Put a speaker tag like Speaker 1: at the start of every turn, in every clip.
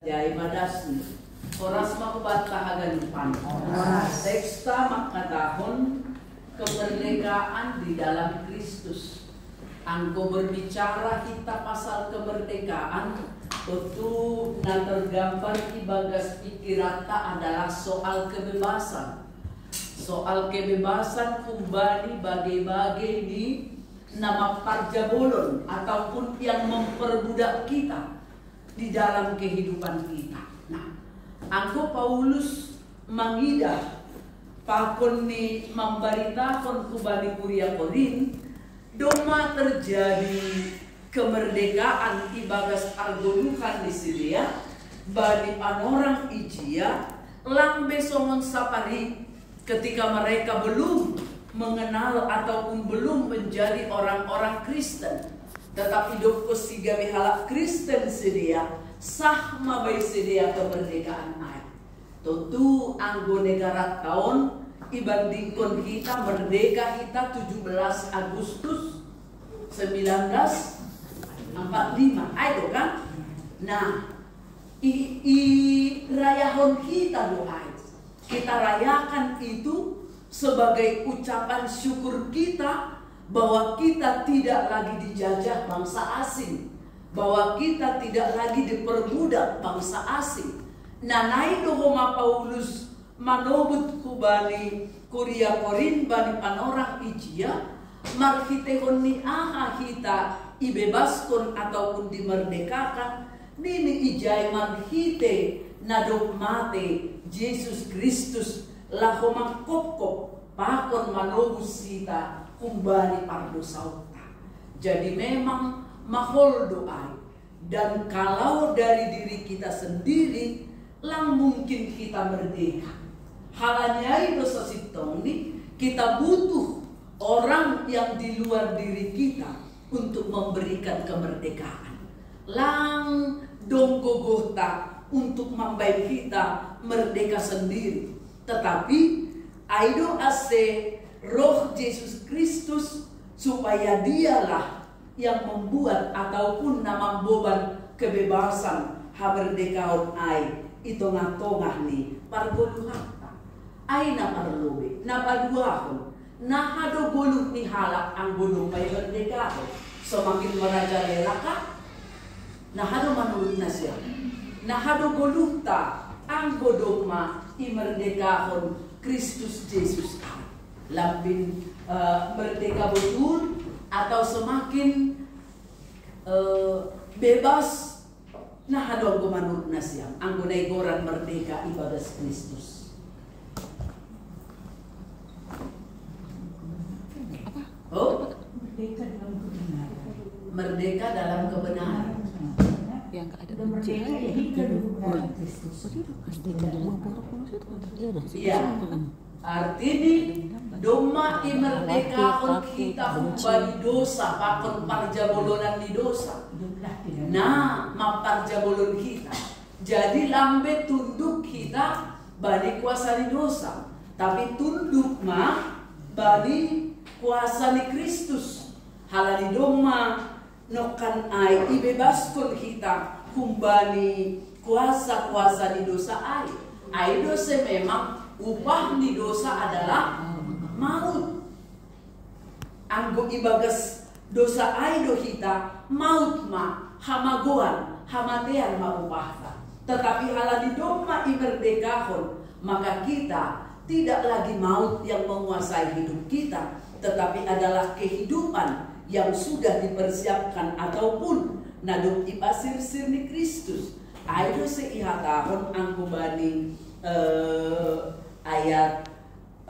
Speaker 1: Jai madasni oras makubatahagan pan teksta makatahon kemerdekaan di dalam Kristus. Angko berbicara kita pasal kemerdekaan itu na tergambar di bagas pikirata adalah soal kebebasan. Soal kebebasan kumbani bagai-bagai di nama parjabolon ataupun yang memperbudak kita di dalam kehidupan kita. Nah, angko Paulus mengidah pakon ni memberitakan kubani kuria Korin doma terjadi kemerdekaan ibagas argolukan di Syria bani panorang ijia lang besongon sapari ketika mereka belum mengenal ataupun belum menjadi orang-orang Kristen. Tetapi doko siga mihalak Kristen sedia sah mabai sedia kemerdekaan ay. Tentu anggo negara tahun ibandingkan kita merdeka kita 17 Agustus 1945 ayo kan. Nah, rayahon kita doa. Kita rayakan itu sebagai ucapan syukur kita bahwa kita tidak lagi dijajah bangsa asing, bahwa kita tidak lagi diperbudak bangsa asing. Nanai dohoma Paulus manobut kubani kuria Korin bani panorang ijia marhitehon ni aha kita ibebaskan ataupun dimerdekakan nini ijai marhite nadok mate Yesus Kristus lahoma kopkop pakon manobus sita kumbani pardo sauta. Jadi memang mahol doa. Dan kalau dari diri kita sendiri lang mungkin kita merdeka. Halanya itu sesitong nih kita butuh orang yang di luar diri kita untuk memberikan kemerdekaan. Lang donggogohta untuk membaik kita merdeka sendiri. Tetapi aido ase Roh Yesus Kristus supaya dialah yang membuat ataupun nama beban kebebasan hamerdekaon ai itu ngatongah nih pargoluhata ai na parlobe na paduahon na hado goluh ni halak ang goluh pay merdekaon semakin merajalela ka na hado manurut na siya na hado goluh ta ang godoma imerdekaon Kristus Yesus ka labin merdeka betul atau semakin bebas nah hadong kumanut na siyang ang gunay goran merdeka ibadas Kristus. Oh? Merdeka dalam kebenaran.
Speaker 2: Yang ada merdeka
Speaker 1: iya. Artinya doma imerdekaon kita humbani dosa pakon parjabolonan di dosa. Nah, maparjabolon kita. Jadi lambe tunduk kita bani kuasa di dosa. Tapi tunduk mah bani kuasa di Kristus. Halani doma nokan ai ibebaskan kita humbani kuasa-kuasa di dosa ai. Ai dosa memang upah di dosa adalah maut. Anggo ibagas dosa aido kita maut ma hamagoan hamatean ma upahta. Tetapi halani doma imerdekahon maka kita tidak lagi maut yang menguasai hidup kita, tetapi adalah kehidupan yang sudah dipersiapkan ataupun nadok ipasir-sir ni Kristus. Aido seihatahon anggo bani ayat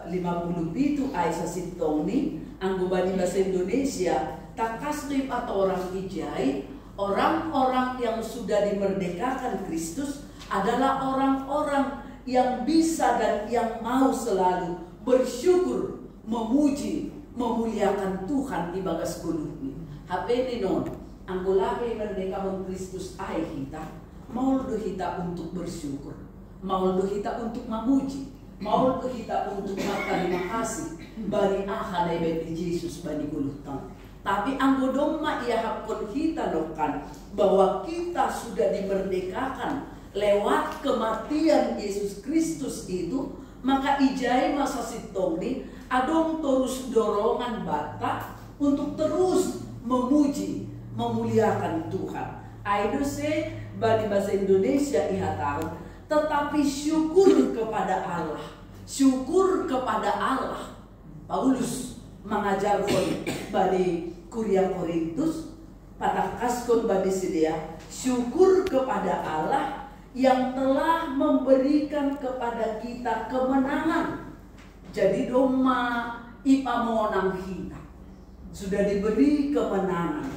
Speaker 1: 50 itu ayat sasitong ni ang gubani bahasa Indonesia takasrib atau orang ijai orang-orang yang sudah dimerdekakan Kristus adalah orang-orang yang bisa dan yang mau selalu bersyukur memuji memuliakan Tuhan di bagas guluhni hapeni non ang gulake merdekaon Kristus ay kita mau do kita untuk bersyukur mau do kita untuk memuji mau kita untuk terima kasih bani ahana ibeti Yesus bani gulutan. Tapi anggodoma ia hakon kita lokan bahwa kita sudah dimerdekakan lewat kematian Yesus Kristus itu, maka ijai masa sitong ni adong terus dorongan bata untuk terus memuji, memuliakan Tuhan. Aido se bagi bahasa Indonesia iha tahu, tetapi syukur kepada Allah, syukur kepada Allah. Paulus mengajarkan bagi Kuria Korintus, patakaskon bagi sedia, syukur kepada Allah yang telah memberikan kepada kita kemenangan. Jadi doma ipamonang kita sudah diberi kemenangan,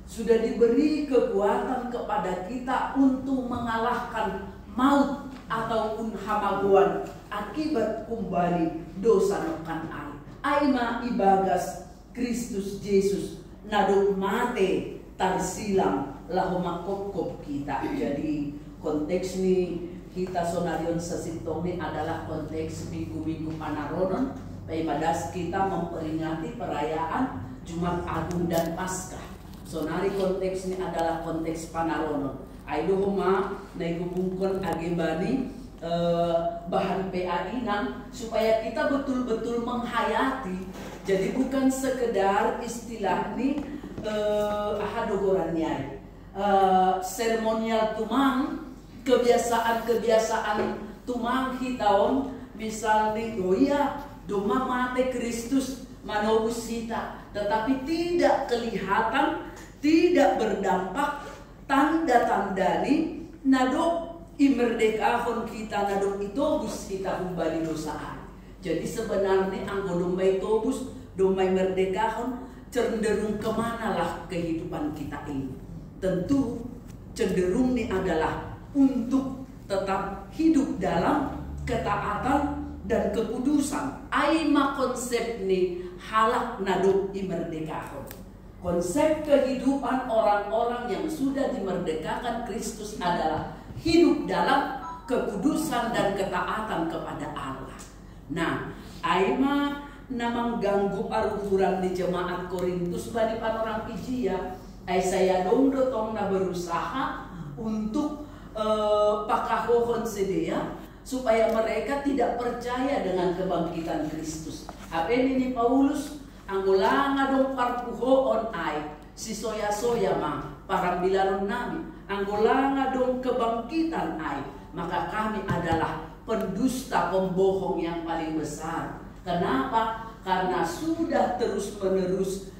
Speaker 1: sudah diberi kekuatan kepada kita untuk mengalahkan maut ataupun hamaguan akibat kembali dosa nokan ai. Aima ibagas Kristus Yesus nadok mate tarsilang lahoma kokop kita. Jadi konteks ini kita sonarion sesitong ini adalah konteks minggu-minggu Panaronon. Paimadas kita memperingati perayaan Jumat Agung dan Paskah. Sonari konteks ini adalah konteks Panaronon. Aido homa naikubungkon agebani bahan PAI nang supaya kita betul-betul menghayati. Jadi bukan sekedar istilah ini ahadogorannya seremonial tumang, kebiasaan-kebiasaan tumang hitaon, misalnya oh iya doma mate Kristus manobus kita, tetapi tidak kelihatan, tidak berdampak tanda-tanda ni nadok imerdekahon kita, nadok itobus kita kembali dosaan. Jadi sebenarnya anggo domai itobus, domai merdekahon cenderung kemana lah kehidupan kita ini. Tentu cenderung ini adalah untuk tetap hidup dalam ketaatan dan kekudusan. Aima konsep ni halak nadok imerdekahon. Konsep kehidupan orang-orang yang sudah dimerdekakan Kristus adalah hidup dalam kekudusan dan ketaatan kepada Allah. Nah, aima namang ganggu aruhuran di jemaat Korintus bani panorang pijia. Ay saya dong dotong na berusaha untuk pakahohon sedia supaya mereka tidak percaya dengan kebangkitan Kristus. Apa ini Paulus? Anggulanga dong parpuhoon ay si soya-soya ma parang bilaron nabi. Anggulanga dong kebangkitan ay, maka kami adalah pendusta, pembohong yang paling besar. Kenapa? Karena sudah terus-menerus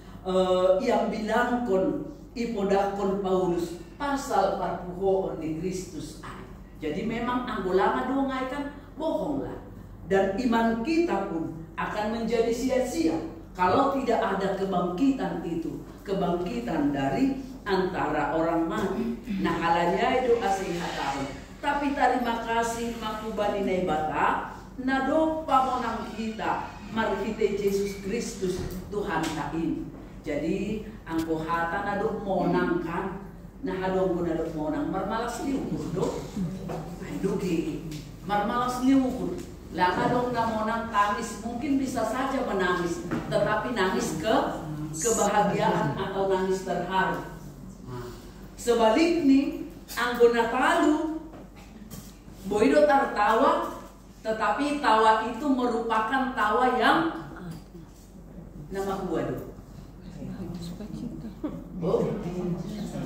Speaker 1: yang bilangkon ipodakon Paulus pasal parpuhoon di Kristus ay. Jadi memang anggulanga dong ay kan bohonglah. Dan iman kita pun akan menjadi sia-sia kalau tidak ada kebangkitan itu, kebangkitan dari antara orang mati. Nah, kalanya itu asihataon. Tapi terima kasih makubani nebata, nadok pamonang kita, marhite Yesus Kristus Tuhan kain. Jadi angko hata nadok monang kan, nah hadong nadok monang marmalas liukur do, dugi marmalas liukur. Lama dong namonang tangis, mungkin bisa saja menangis, tetapi nangis kebahagiaan atau nangis terharu. Sebaliknya, anggona talu, boido tertawa, tetapi tawa itu merupakan tawa yang nama buado. Oh,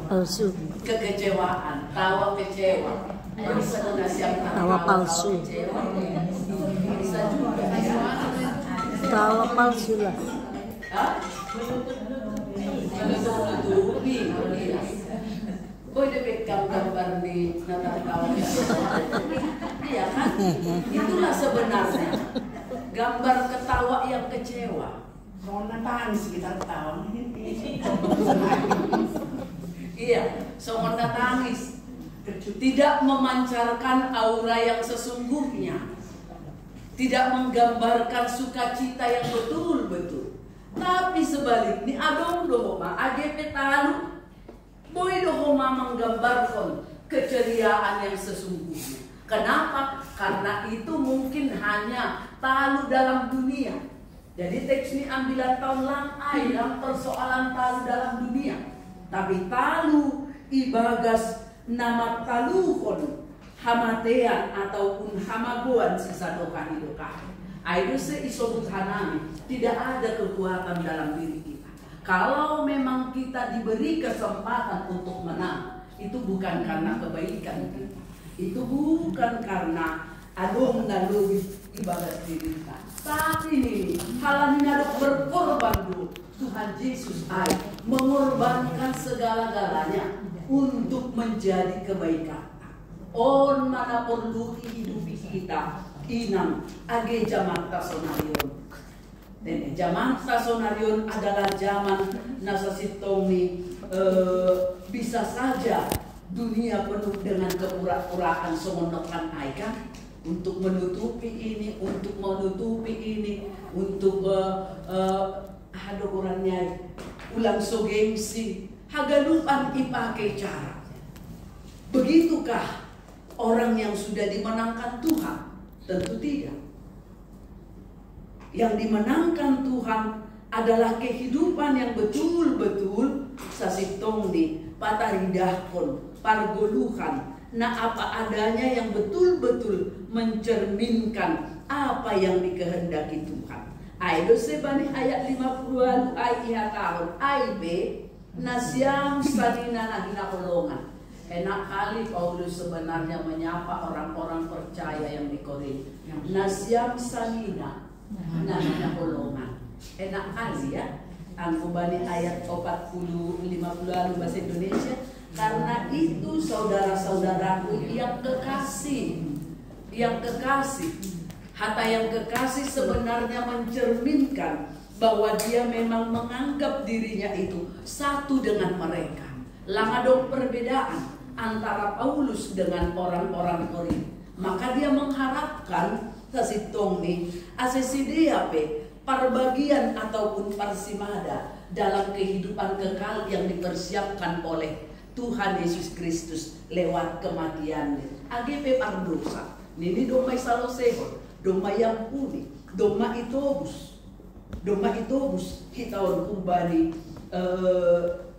Speaker 2: palsu.
Speaker 1: Kekecewaan, tawa kecewa.
Speaker 2: Tawa palsu.
Speaker 1: Bisa juga
Speaker 2: Tawa palsu lah.
Speaker 1: Menutupi. Boy debek gambar di tawa. Iya kan? Itulah sebenarnya gambar ketawa yang kecewa. Mau nangis kita ketawa. Iya, semua tangis. Tidak memancarkan aura yang sesungguhnya, tidak menggambarkan sukacita yang betul-betul. Tapi sebaliknya adong dohoma AGP talu boy dohoma menggambarkan keceriaan yang sesungguhnya. Kenapa? Karena itu mungkin hanya talu dalam dunia. Jadi teks ini ambilan tahun langkai dalam persoalan talu dalam dunia. Tapi talu ibagas nama taluhon hamatean ataupun hamagoan sisa doka. Itu isobut hanami, tidak ada kekuatan dalam diri kita. Kalau memang kita diberi kesempatan untuk menang, itu bukan karena kebaikan kita, itu bukan karena adong nalui ibadat diri kita, tapi ini halannya berkorban dulu. Tuhan Yesus mengorbankan segala-galanya untuk menjadi kebaikan. On mana perlu hidup kita inang age zaman tasonarion. Dan zaman tasonarion adalah zaman nasasitomi bisa saja dunia penuh dengan kepura-puraan semonokan aikan untuk menutupi ini, untuk ada orangnya ulang so gengsi hagalupan ipake cara. Begitukah orang yang sudah dimenangkan Tuhan? Tentu tidak. Yang dimenangkan Tuhan adalah kehidupan yang betul-betul sasitongdi, pataridahkon, pargoluhan, nah apa adanya yang betul-betul mencerminkan apa yang dikehendaki Tuhan. Aido sebani ayat 50 ayat tahun AIB nasyam sanina nahina kolongan. Enak kali Paulus sebenarnya menyapa orang-orang percaya yang di Korintus. Nasyam sanina nahina kolongan. Enak kali ya. Angkubani ayat 40 50 bahasa Indonesia. Karena itu saudara-saudaraku yang kekasih, Hatta yang kekasih sebenarnya mencerminkan bahwa dia memang menganggap dirinya itu satu dengan mereka. Langadong perbedaan antara Paulus dengan orang-orang Korintus. Maka dia mengharapkan sasitongni asesidiape parbagian ataupun parsimada dalam kehidupan kekal yang dipersiapkan oleh Tuhan Yesus Kristus lewat kematiannya. AGP pardosa. Nini domai salosehon, domai yang puni, domai itobus. Kita kembali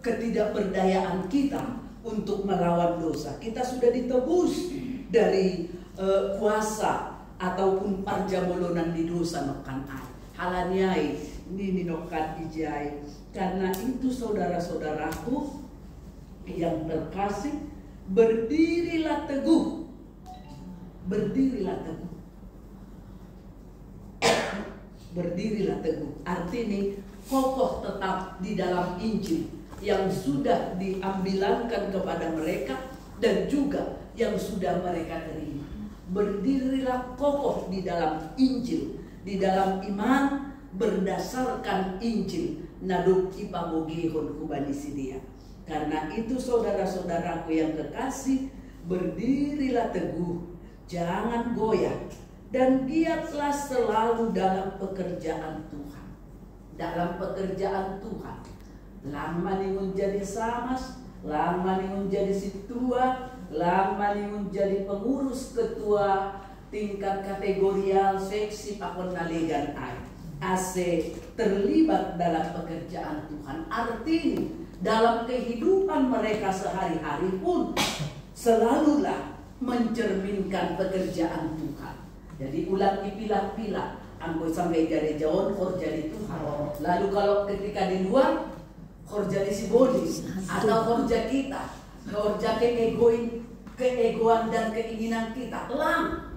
Speaker 1: ketidakberdayaan kita untuk melawan dosa. Kita sudah ditebus dari kuasa ataupun parjamolonan di dosa nokan ai. Halaniai nini nokan ijai. Karena itu saudara-saudaraku yang terkasih, berdirilah teguh. Berdirilah teguh. Artinya kokoh tetap di dalam Injil yang sudah diambilankan kepada mereka dan juga yang sudah mereka terima. Berdirilah kokoh di dalam Injil, di dalam iman berdasarkan Injil. Naduk ipamogehon kubani sidia. Karena itu saudara-saudaraku yang kekasih, berdirilah teguh, jangan goyah, dan giatlah selalu dalam pekerjaan Tuhan. Dalam pekerjaan Tuhan. Lama nih menjadi samas, lama nih menjadi situa, lama nih menjadi pengurus ketua tingkat kategorial seksi pakon nalegan AC terlibat dalam pekerjaan Tuhan. Artinya dalam kehidupan mereka sehari-hari pun selalulah mencerminkan pekerjaan Tuhan. Jadi ulang dipilah-pilah, anggo sampai jadi jauh kor jadi Tuhan. Lalu kalau ketika di luar kor jadi si bodi atau kerja kita, kerja keegoan dan keinginan kita. Lang,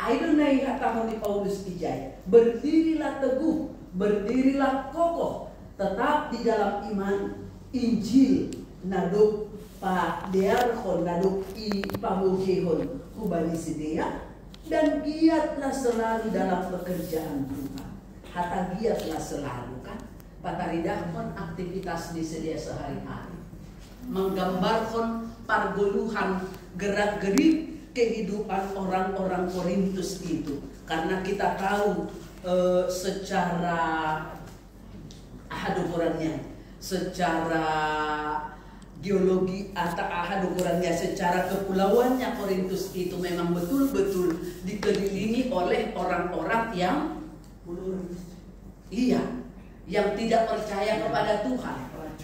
Speaker 1: ayo naik kata di Paulus ijai. Berdirilah teguh, berdirilah kokoh, tetap di dalam iman. Injil naduk pa dearhon naduk i pamogehon kubani sidea, dan giatlah selalu dalam pekerjaan Tuhan. Hatta giatlah selalu kan pataridahkon aktivitas di sedia sehari-hari, menggambarkan pargoluhan gerak-gerik kehidupan orang-orang Korintus itu. Karena kita tahu secara ahadukurannya, secara geologi atau ahadukurannya, secara kepulauannya Korintus itu memang betul-betul dikelilingi oleh orang-orang yang yang tidak percaya kepada Tuhan,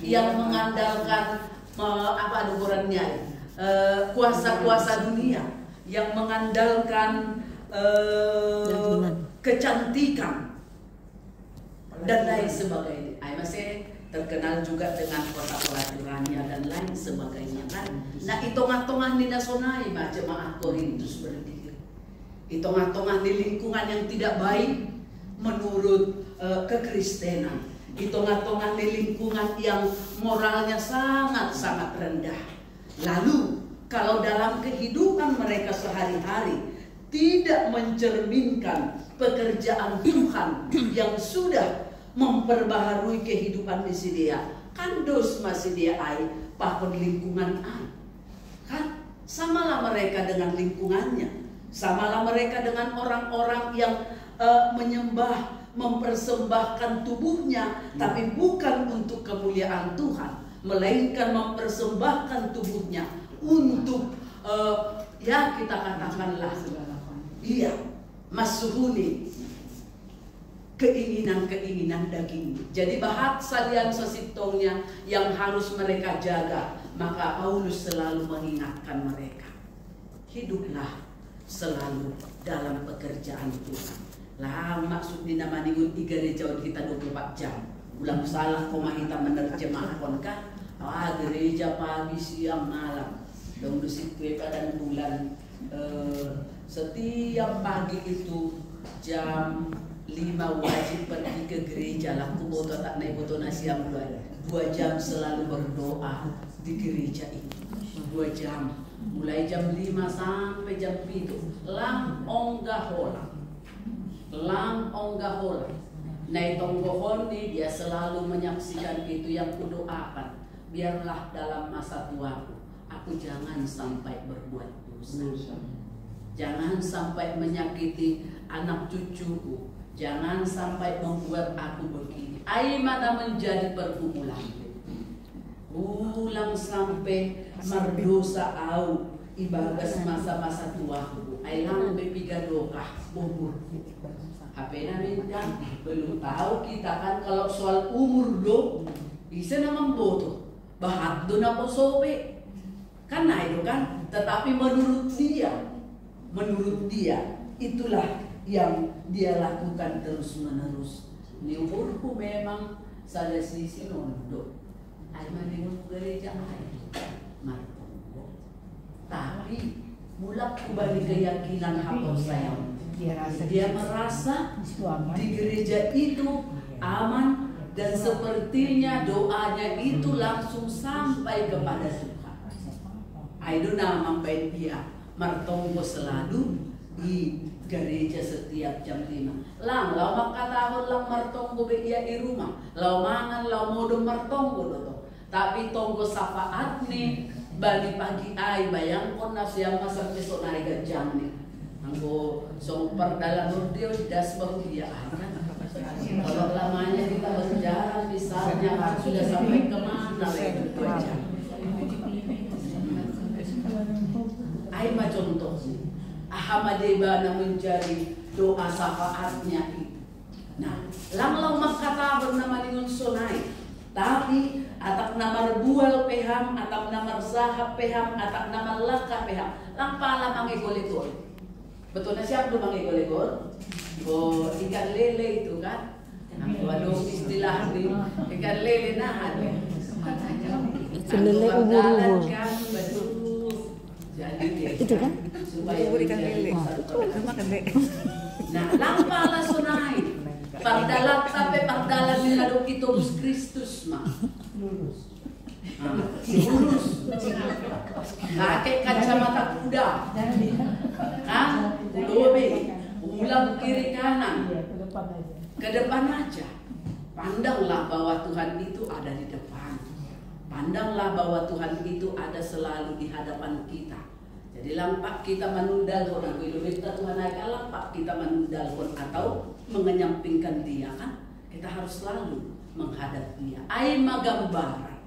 Speaker 1: yang mengandalkan kuasa-kuasa dunia, yang mengandalkan kecantikan dan lain sebagainya. Masih terkenal juga dengan kota pelacurannya dan lain sebagainya kan. Nah, hitung-hitungan di nasonai jemaat Korintus berdiri. Hitung-hitungan di lingkungan yang tidak baik menurut kekristenan. Hitung-hitungan di lingkungan yang moralnya sangat-sangat rendah. Lalu kalau dalam kehidupan mereka sehari-hari tidak mencerminkan pekerjaan Tuhan yang sudah memperbaharui kehidupan di dia, kan dos masih dia ai pakon lingkungan ai. Kan samalah mereka dengan lingkungannya, samalah mereka dengan orang-orang yang menyembah, mempersembahkan tubuhnya, tapi bukan untuk kemuliaan Tuhan, melainkan mempersembahkan tubuhnya untuk ya kita katakanlah iya masuhuni keinginan-keinginan daging. Jadi bahat salian sesitongnya yang harus mereka jaga. Maka Paulus selalu mengingatkan mereka, hiduplah selalu dalam pekerjaan Tuhan. Lah maksud di nama ningun gereja kita 24 jam. Ulang salah koma kita menerjemahkan kan? Gereja pagi, siang, malam. Dong dusit kue pada bulan setiap pagi itu jam 5 wajib pergi ke gereja. Laku boto tak naik boto nasi yang 2 jam selalu berdoa di gereja itu. 2 jam. Mulai jam 5 sampai jam 7. Lang onggah hola. Nah tonggohon nih dia selalu menyaksikan itu yang kudoakan. Biarlah dalam masa tuaku aku jangan sampai berbuat dosa. Jangan sampai menyakiti anak cucuku. Jangan sampai membuat aku begini. Mana menjadi pergumulan. Ulang sampai merdosa au ibagas masa-masa tuaku. Lang bepiga dokah bubur. HP minta belum tahu kita kan kalau soal umur do bisa namang boto. Bahat do na po sope. Kan nah itu kan, tetapi menurut dia itulah yang dia lakukan terus-menerus. Ni umurku memang salah sisi nondo. Ay maningon gereja ay martunggo. Tapi mulak kembali keyakinan hapus saya. Dia merasa di gereja itu aman dan sepertinya doanya itu langsung sampai kepada Tuhan. Itu namanya dia martonggo selalu di gereja setiap jam 5. Lang, lau makatahon lang martonggo begia di rumah. Lau mangan, lau modong martonggo doto. Tapi tonggo sapaat nih bagi pagi ay bayangkon na siyang masang besok na gajang nih. Anggo sumper dalam dia das baru dia kan. Kalau lamanya kita berjalan misalnya kan sudah sampai kemana lagi 2 jam. Ay contoh Ahamadeba menjadi doa syafaatnya itu. Nah, langlau makata bernama dengan sonai. Tapi atap nama rebual peham, atap nama zahab peham, atap nama laka peham. Lang pala mangigol-igol. Betul na siya doon mangigol-igol? O ikan lele itu kan? Walau istilah di ikan lele na ano.
Speaker 2: Ikan lele ubur-ubur. Itu kan?
Speaker 1: Ubur ikan lele. Nah, lang pala sonai. Pagdalat sampai pagdalat ni Lalo Kitobus Kristus mah. Lurus. Pakai kacamata kuda. Ulobe. Ulang kiri kanan. Ke depan aja. Pandanglah bahwa Tuhan itu ada di depan. Pandanglah bahwa Tuhan itu ada selalu di hadapan kita. Jadi lampak kita menundal orang kita Tuhan akan lampak kita menundal atau mengenyampingkan dia kan kita harus selalu menghadap dia. Ai magambaran.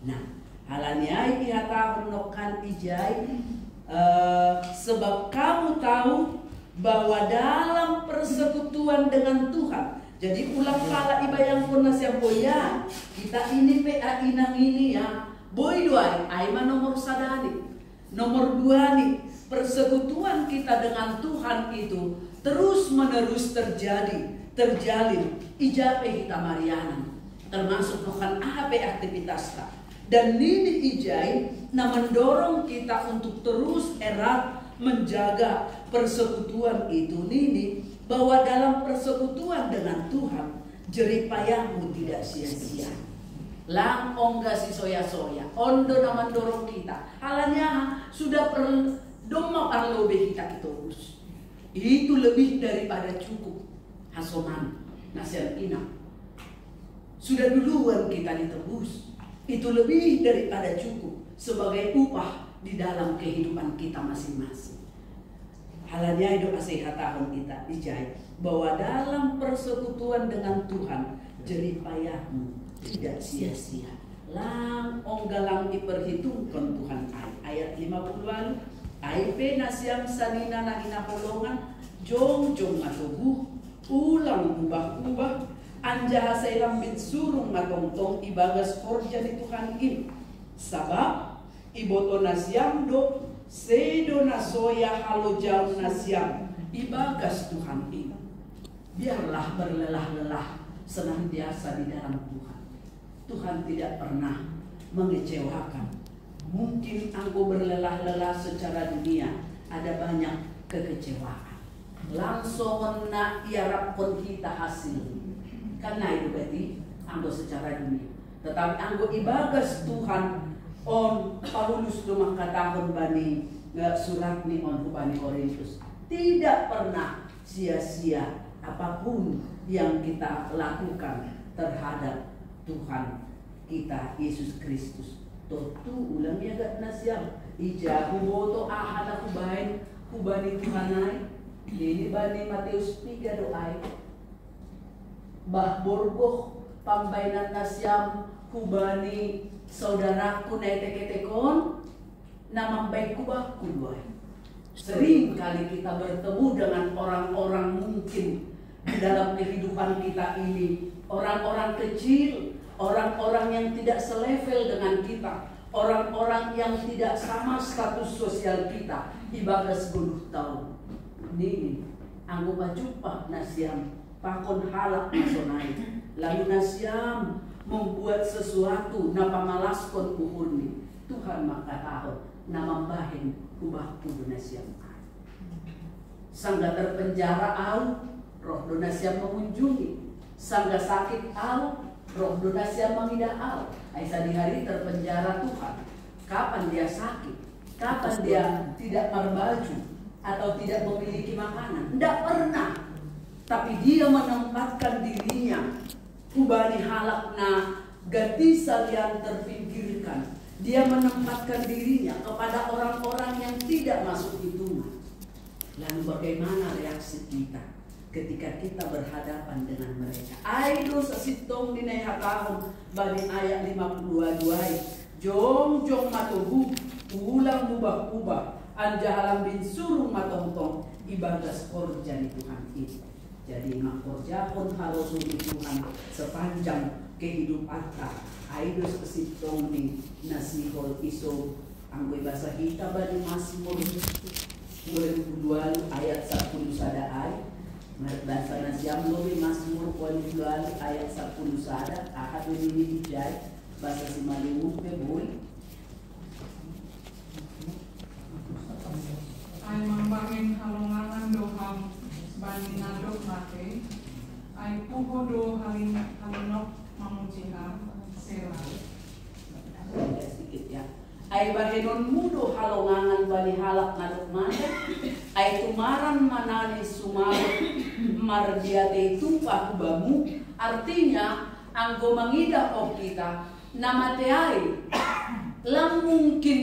Speaker 1: Nah, halanya ai ihata nokan ijai sebab kamu tahu bahwa dalam persekutuan dengan Tuhan. Jadi ulang pala ibayang punas yang boya kita ini PA inang ini ya boy doai ai nomor sadani. Nomor 2 nih, persekutuan kita dengan Tuhan itu terus menerus terjalin ijape kita Mariana, termasuk bukan apa aktivitasnya. Dan ini ijai mendorong kita untuk terus erat menjaga persekutuan itu nini, bahwa dalam persekutuan dengan Tuhan jerih payahmu tidak sia-sia. Lang ongga si soya-soya ondo na mendorong kita. Halanya sudah doma parlobe kita terus. Itu lebih daripada cukup. Hasoman nasihat ina. Sudah duluan kita ditebus. Itu lebih daripada cukup sebagai upah di dalam kehidupan kita masing-masing. Halanya itu nasihat tahun kita dijahit bahwa dalam persekutuan dengan Tuhan jerih payahmu tidak sia-sia. Lang onggalang diperhitungkan Tuhan. Ayat 50-an. Aipe nasiam sanina nahina holongan. Jong-jong matubuh. Ulang ubah-ubah. Anjaha sailam bin surung matongtong ibagas korja di Tuhan ini. Sabab iboto nasiam do sedo nasoya halo jauh nasiam ibagas Tuhan ini. Biarlah berlelah-lelah senantiasa di dalam Tuhan. Tuhan tidak pernah mengecewakan. Mungkin anggo berlelah-lelah secara dunia, ada banyak kekecewaan. Langsung nak iarapkan kita hasil. Karena itu berarti anggo secara dunia. Tetapi anggo ibagas Tuhan on Paulus rumah katahon bani surat ni on bani Korintus. Tidak pernah sia-sia apapun yang kita lakukan terhadap Tuhan kita Yesus Kristus. Totu ulang ya gak nasyam ijabu boto ahad aku bain kubani Tuhanai. Ini bani Matius 3 doai. Bah borgoh pambainan nasyam kubani saudaraku naiteketekon namang baik kubah kuduai. Sering kali kita bertemu dengan orang-orang mungkin di dalam kehidupan kita ini, orang-orang kecil, orang-orang yang tidak selevel dengan kita, orang-orang yang tidak sama status sosial kita, ibagas 10 tahun. Ini anggo jumpa nasiam pakon halak nasonai. Lalu nasiam membuat sesuatu napa malaskon uhurni. Tuhan maka tahu nama bahin kubah kudu nasiam. Sangga terpenjara au roh donasiam mengunjungi. Sangga sakit au roh donasiam mengidah au. Aisyah di hari terpenjara Tuhan. Kapan dia sakit? Kapan dia tidak berbaju atau tidak memiliki makanan? Tidak pernah. Tapi dia menempatkan dirinya kubani halakna ganti salian terpinggirkan. Dia menempatkan dirinya kepada orang-orang yang tidak masuk hitungan. Lalu bagaimana reaksi kita ketika kita berhadapan dengan mereka? Aido sesitong dinayhatahon bani ayat 52 jong matubu ulang ubah-ubah anjahalam bin surung matongtong ibadas korja di Tuhan itu. Jadi makorja pun harus di Tuhan sepanjang kehidupan kita. Aido sesitong di nasihol iso anggoy bahasa kita bani Mazmur 22 ayat 10 sada ay. Bahasa nasiam lobi Mazmur 22 ayat 10 sada ahad ini dijai bahasa Simalungu pe boy.
Speaker 3: Ay mambangin halongangan doham bani nadok mate. Ay puho do halinok mamujihan sela.
Speaker 1: Sedikit ya. Ay bahenon mudo halongangan bani halak nadok mate. Ay tumaran manani sumarot mardiate tumpah kubamu. Artinya anggo mangidah o kita namateai lang mungkin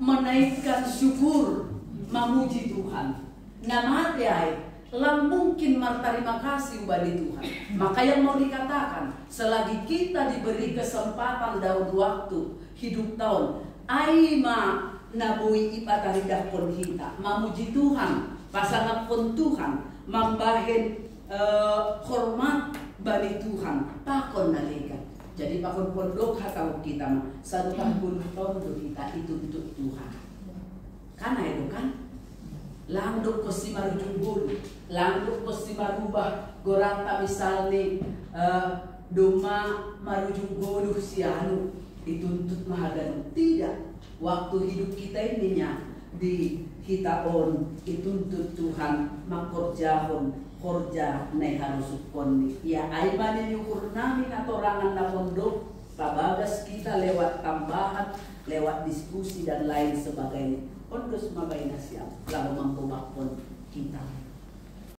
Speaker 1: menaikkan syukur memuji Tuhan. Namateai lang mungkin terima kasih bagi Tuhan. Maka yang mau dikatakan, selagi kita diberi kesempatan daun waktu hidup tahun, aima nabui ipataridah pun kita memuji Tuhan, pasangan pun Tuhan, membahin hormat bagi Tuhan, takon nalikan. Jadi pakon pondok atau kita mah 1 tahun kita itu untuk Tuhan. Karena itu kan Landuk ko si marujubul, landuk ko si marubah, goranta misalnya doma marujubuluh si anu dituntut mahaganu. Tidak, waktu hidup kita ininya di kita on dituntut Tuhan makorjahon korja ne harus konni. Ya aimani nyukur nami atau rangan na pondok pabagas kita lewat tambahan, lewat diskusi dan lain sebagainya. Ondos mabaina siap lalu mampu makpon kita.